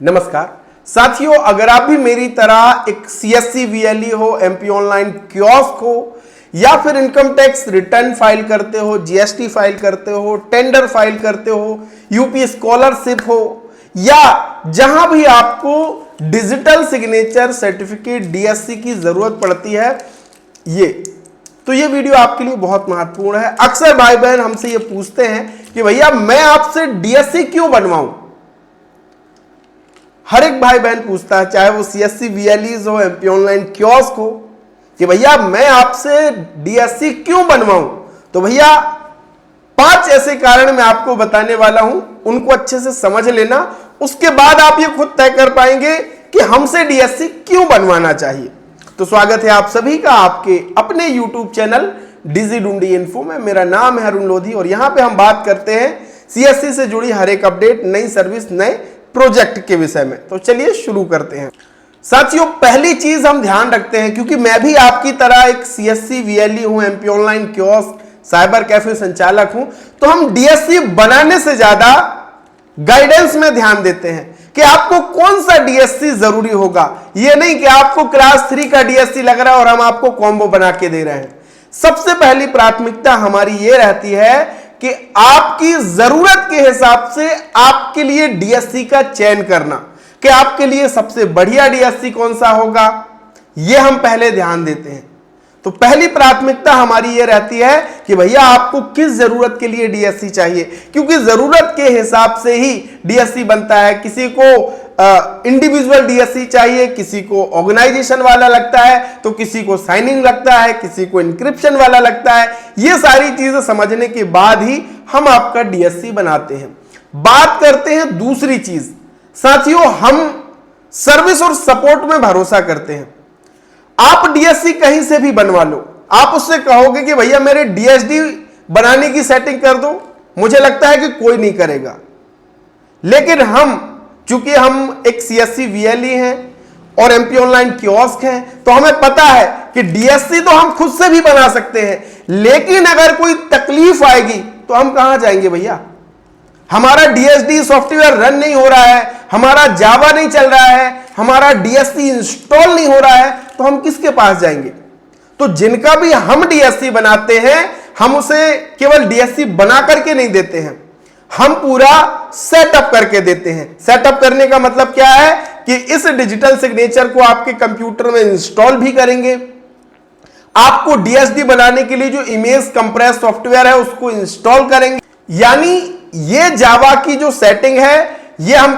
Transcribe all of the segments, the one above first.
नमस्कार साथियों, अगर आप भी मेरी तरह एक CSC VLE हो, MP ऑनलाइन कियोस्क हो या फिर इनकम टैक्स रिटर्न फाइल करते हो, GST फाइल करते हो, टेंडर फाइल करते हो, यूपी स्कॉलरशिप हो या जहां भी आपको डिजिटल सिग्नेचर सर्टिफिकेट DSC की जरूरत पड़ती है, तो ये वीडियो आपके लिए बहुत महत्वपूर्ण है। अक्सर भाई बहन हमसे ये पूछते हैं कि भैया मैं आपसे DSC क्यों बनवाऊं। हर एक भाई बहन पूछता है, चाहे वो CSC VLEs हो, MP ऑनलाइन कियोस्क हो, कि भैया मैं आपसे DSC क्यों बनवाऊं। तो भैया 5 ऐसे कारण मैं आपको बताने वाला हूं, उनको अच्छे से समझ लेना, उसके बाद आप ये खुद तय कर पाएंगे कि हमसे DSC क्यों बनवाना चाहिए। तो स्वागत है आप सभी का आपके अपने YouTube चैनल डिजिडूंडी इन्फो में। मेरा नाम है अरुण लोधी और यहां पे हम बात करते हैं CSC से जुड़ी हर एक अपडेट, नई सर्विस, नए प्रोजेक्ट के विषय में। तो चलिए शुरू करते हैं। साथियों, पहली चीज हम ध्यान रखते हैं, क्योंकि मैं भी आपकी तरह एक CSC VLE हूं, MP online kiosk, cyber cafe संचालक हूं, तो हम DSC बनाने से ज्यादा गाइडेंस में ध्यान देते हैं कि आपको कौन सा DSC जरूरी होगा। यह नहीं कि आपको क्लास 3 का DSC लग रहा है और हम आपको कॉम्बो बना के दे रहे हैं। सबसे पहली प्राथमिकता हमारी यह रहती है कि आपकी जरूरत के हिसाब से आपके लिए DSC का चयन करना, कि आपके लिए सबसे बढ़िया DSC कौन सा होगा, यह हम पहले ध्यान देते हैं। तो पहली प्राथमिकता हमारी यह रहती है कि भैया आपको किस जरूरत के लिए DSC चाहिए, क्योंकि जरूरत के हिसाब से ही DSC बनता है। किसी को इंडिविजुअल DSC चाहिए, किसी को ऑर्गेनाइजेशन वाला लगता है, तो किसी को साइनिंग लगता है, किसी को इंक्रिप्शन वाला लगता है। ये सारी चीजें समझने के बाद ही हम आपका DSC बनाते हैं। बात करते हैं दूसरी चीज। साथियों, हम सर्विस और सपोर्ट में भरोसा करते हैं। आप DSC कहीं से भी बनवा लो, आप उससे कहोगे कि भैया मेरे DSD बनाने की सेटिंग कर दो, मुझे लगता है कि कोई नहीं करेगा। लेकिन चूंकि हम एक CSC VLE हैं और MP ऑनलाइन कियोस्क हैं, तो हमें पता है कि DSC तो हम खुद से भी बना सकते हैं, लेकिन अगर कोई तकलीफ आएगी तो हम कहां जाएंगे भैया। हमारा DSD सॉफ्टवेयर रन नहीं हो रहा है, हमारा जावा नहीं चल रहा है, हमारा DSC इंस्टॉल नहीं हो रहा है, तो हम किसके पास जाएंगे। तो जिनका भी हम DSC बनाते हैं, हम उसे केवल DSC बना करके नहीं देते हैं, हम पूरा सेटअप करके देते हैं। सेटअप करने का मतलब क्या है कि इस डिजिटल सिग्नेचर को आपके कंप्यूटर में इंस्टॉल भी करेंगे, आपको DSD बनाने के लिए जो इमेज कंप्रेस सॉफ्टवेयर है उसको इंस्टॉल करेंगे। यानी ये जावा की जो सेटिंग है ये हम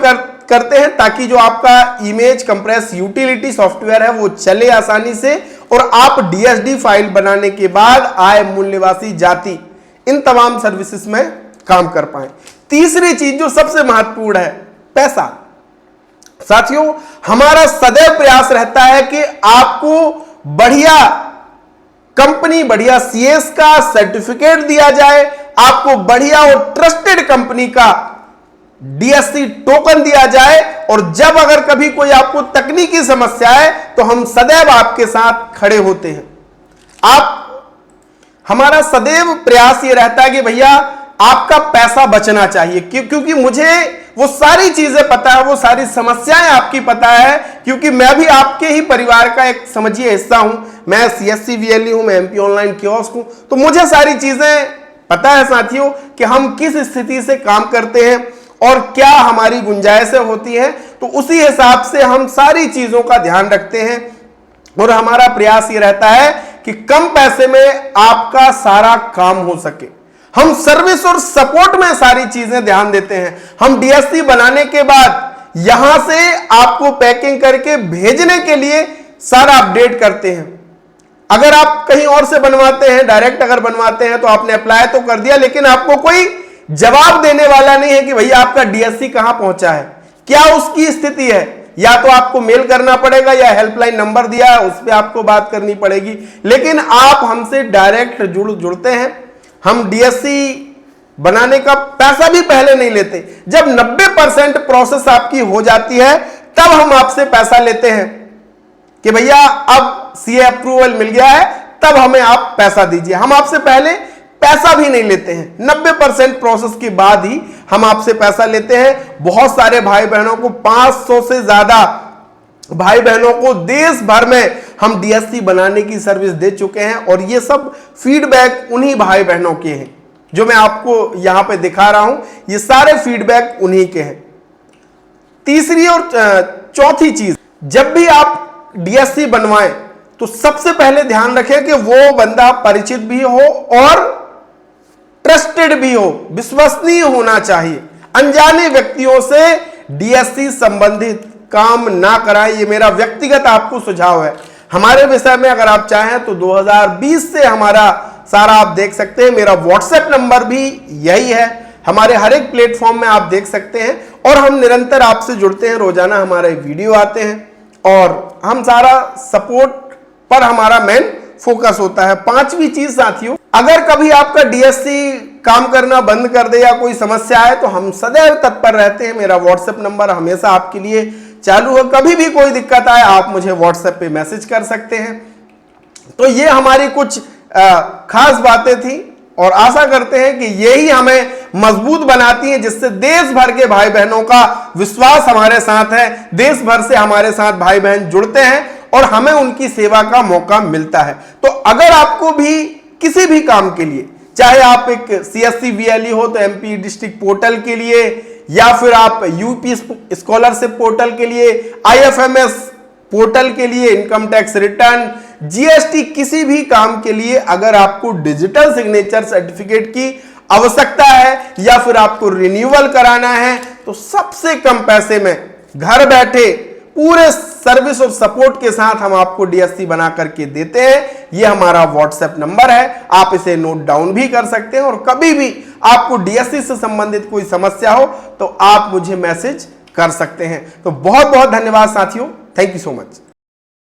करते हैं ताकि जो आपका इमेज कंप्रेस यूटिलिटी सॉफ्टवेयर है वो चले आसानी से और आप DSD फाइल बनाने के बाद आय, मूल्यवासी, जाति, इन तमाम सर्विसेज में काम कर पाए। तीसरी चीज जो सबसे महत्वपूर्ण है, पैसा। साथियों, हमारा सदैव प्रयास रहता है कि आपको बढ़िया कंपनी, बढ़िया CS का सर्टिफिकेट दिया जाए, आपको बढ़िया और ट्रस्टेड कंपनी का DSC टोकन दिया जाए, और जब अगर कभी कोई आपको तकनीकी समस्या है तो हम सदैव आपके साथ खड़े होते हैं। हमारा सदैव प्रयास ये रहता है कि भैया आपका पैसा बचना चाहिए, क्योंकि मुझे वो सारी चीजें पता है, वो सारी समस्याएं आपकी पता है, क्योंकि मैं भी आपके ही परिवार का एक समझिए हिस्सा हूं। मैं CSC VLE हूं, मैं MP ऑनलाइन कियोस्क हूं, तो मुझे सारी चीजें पता है साथियों कि हम किस स्थिति से काम करते हैं और क्या हमारी गुंजाइशें होती हैं। तो उसी हिसाब से हम सारी चीजों का ध्यान रखते हैं और हमारा प्रयास ये रहता है कि कम पैसे में आपका सारा काम हो सके। हम सर्विस और सपोर्ट में सारी चीजें ध्यान देते हैं। हम DSC बनाने के बाद यहां से आपको पैकिंग करके भेजने के लिए सारा अपडेट करते हैं। अगर आप कहीं और से बनवाते हैं, डायरेक्ट अगर बनवाते हैं, तो आपने अप्लाई तो कर दिया, लेकिन आपको कोई जवाब देने वाला नहीं है कि भैया आपका DSC कहां पहुंचा है, क्या उसकी स्थिति है। या तो आपको मेल करना पड़ेगा या हेल्पलाइन नंबर दिया है उस पर आपको बात करनी पड़ेगी, लेकिन आप हमसे डायरेक्ट जुड़ते हैं। हम DSC बनाने का पैसा भी पहले नहीं लेते। जब 90% प्रोसेस आपकी हो जाती है तब हम आपसे पैसा लेते हैं कि भैया अब CA अप्रूवल मिल गया है, तब हमें आप पैसा दीजिए। हम आपसे पहले पैसा भी नहीं लेते हैं। 90% प्रोसेस के बाद ही हम आपसे पैसा लेते हैं। बहुत सारे भाई बहनों को, 500 से ज्यादा भाई बहनों को देश भर में हम डीएससी बनाने की सर्विस दे चुके हैं और ये सब फीडबैक उन्हीं भाई बहनों के हैं जो मैं आपको यहां पे दिखा रहा हूं। ये सारे फीडबैक उन्हीं के हैं। तीसरी और चौथी चीज, जब भी आप डीएससी बनवाएं तो सबसे पहले ध्यान रखें कि वो बंदा परिचित भी हो और ट्रस्टेड भी हो, विश्वसनीय होना चाहिए। अनजाने व्यक्तियों से डीएससी संबंधित काम ना कराएं, ये मेरा व्यक्तिगत आपको सुझाव है। हमारे विषय में अगर आप चाहें तो 2020 से हमारा सारा आप देख सकते हैं। मेरा व्हाट्सएप नंबर भी यही है, हमारे हर एक प्लेटफॉर्म में आप देख सकते हैं और हम निरंतर आपसे जुड़ते हैं। रोजाना हमारे वीडियो आते हैं और हम सारा सपोर्ट पर हमारा मेन फोकस होता है। पांचवी चीज साथियों, अगर कभी आपका डीएससी काम करना बंद कर दे या कोई समस्या है तो हम सदैव तत्पर रहते हैं। मेरा व्हाट्सएप नंबर हमेशा आपके लिए चालू है। कभी भी कोई दिक्कत आए आप मुझे व्हाट्सएप पे मैसेज कर सकते हैं। तो ये हमारी कुछ खास बातें थी और आशा करते हैं कि यही हमें मजबूत बनाती है, जिससे देश भर के भाई बहनों का विश्वास हमारे साथ है। देश भर से हमारे साथ भाई बहन जुड़ते हैं और हमें उनकी सेवा का मौका मिलता है। तो अगर आपको भी किसी भी काम के लिए, चाहे आप एक सीएससी वीएलई हो तो एमपी डिस्ट्रिक्ट पोर्टल के लिए, या फिर आप यूपी स्कॉलरशिप पोर्टल के लिए, आईएफएमएस पोर्टल के लिए, इनकम टैक्स रिटर्न, जीएसटी, किसी भी काम के लिए अगर आपको डिजिटल सिग्नेचर सर्टिफिकेट की आवश्यकता है या फिर आपको रिन्यूअल कराना है तो सबसे कम पैसे में घर बैठे पूरे सर्विस और सपोर्ट के साथ हम आपको डीएससी बना करके देते हैं। ये हमारा व्हाट्सएप नंबर है, आप इसे नोट डाउन भी कर सकते हैं और कभी भी आपको डीएससी से संबंधित कोई समस्या हो तो आप मुझे मैसेज कर सकते हैं। तो बहुत बहुत धन्यवाद साथियों, थैंक यू सो मच।